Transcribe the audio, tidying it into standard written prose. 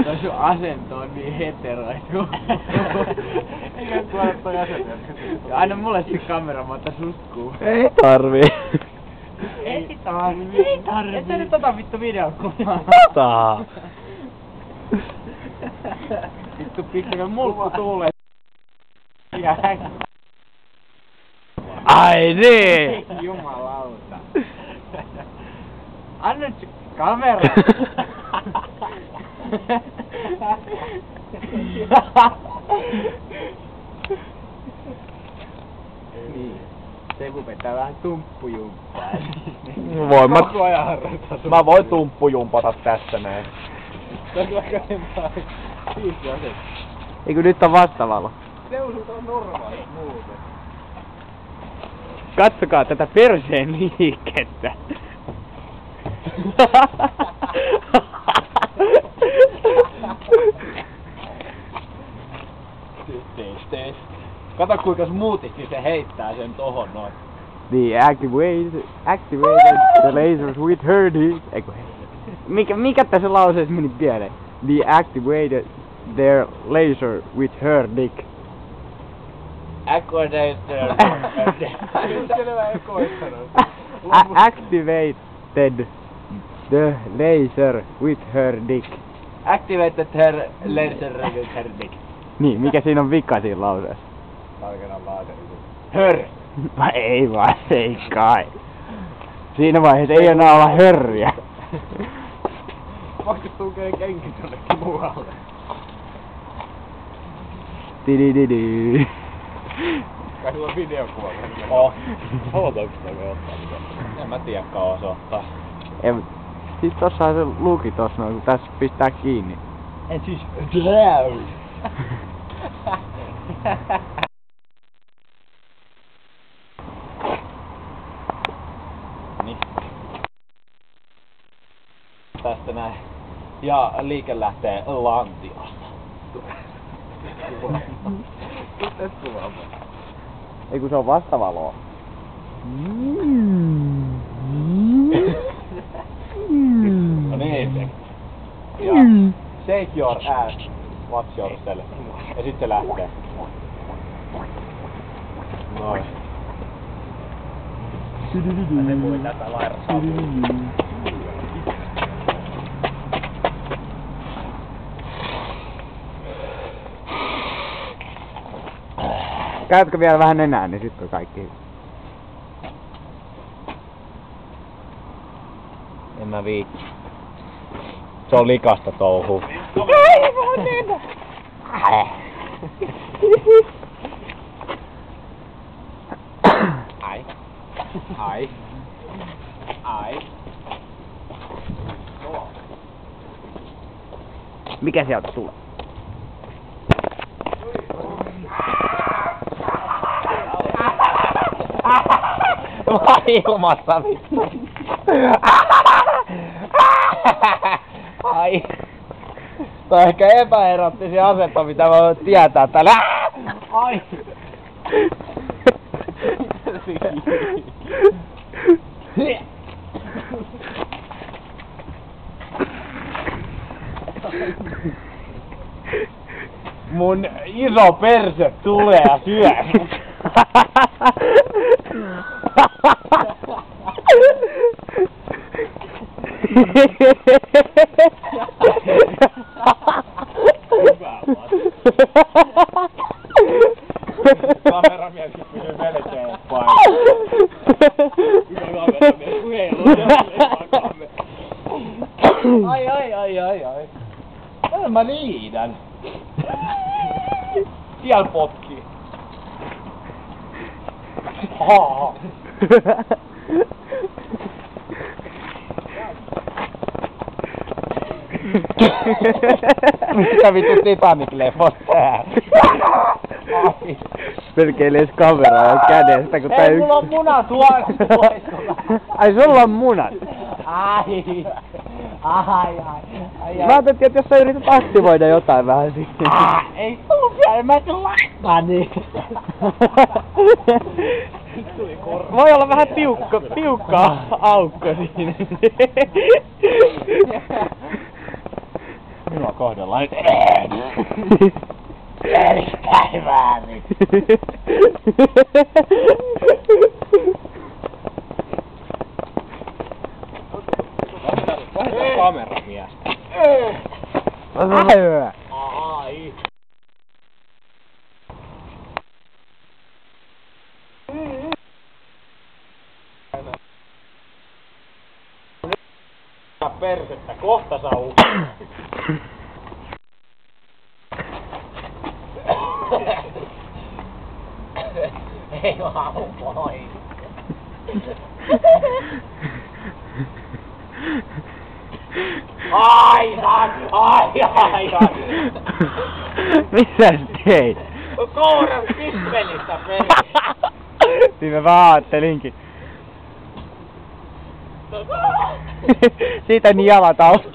Toi sun asento on niin heteroitu. Eikä tuoda toi asento, jotka anna mulle se kamera, mä otan suskuu. Ei tarvii. Ei tarvii. Et sä nyt ota vittu videokuvaa. Ota! Vittu pistäkö mulkku tuulee. Ai niin! Jumalauta. Anna nyt se kamera. Niin. Se vetää vähän tumppujumppaa. Mä voin tumppujumpata tässä näin. Tässä vaikka enempää. Siisti aset. Eikö nyt on vastavalo? Seusut on normaali muuten. Katsokaa tätä perseen liikettä. Test. Kato kuinka smoothisti se heittää sen tohon noin. The activated the lasers with her dick. Eiku hei. Mikä tässä lauseessa meni pieleen? The activated their laser with her dick. Activated. Activated the laser with her dick. Activated her laser with her dick. Niin, mikä siinä on vika siinä lauseessa? Tarkennan laserilla. Hör! Ei vaan, ei kai. Siinä vaiheessa ei enää olla hörriä. Voitko tunkee kenkin jonnekin muualle? Tidididi. Kai sulla on videokuva. Halutaanko sitä me ottaa mitä? En mä tiedä kauan se ottaa. Ei, mut siis tossahan se luki tossa noin, kun tässä pistää kiinni. En siis... Niin. Tästä näin. Ja liike lähtee Lantiosta. Ei kun se on vastavaloa. No niin. Ja shake your ass. Watch yourself. Ja sit se lähtee. Noin. Se voi tätä lairsaa. Käytkö vielä vähän enää, niin sit on kaikki hyvin. En mä viitsi. Se on likasta touhuu. Ei vaan enää! Ai. Ai. Ai. Mikä sieltä tulee? Vai ilmassa vittu. Ai. Tää on ehkä epäerottisia asento, mitä mä voin tietää täällä. Ai. Mun iso perse tulee ja syö. Kameramies pysyy melkein paikalla. Kameramies puhelu. Ai. Täällä mä liidän. Siellä potkii. Haa. Mitä vittu Titanic-leffot tää? Perkelees kameraa kädestä, kun tää Ei, mulla on munat suostuloissa. Ai sulla on munat? Ai. Mä ajattelin, että jos sä yrität aktivoida jotain vähän sitten. Ei tullut vielä, mä et laittaa niitä. Voi olla vähän tiukka aukko siinä. kohdalla. Erittäin väärin. Vaihdetaan kameramiestä. Ai. Persettä, kohta saa Ei vaan pois. Aivan! Mitä sä teit? Kouran kispelissä peli. Niin mä vaan ajattelinkin. Siitä niin jalat auki.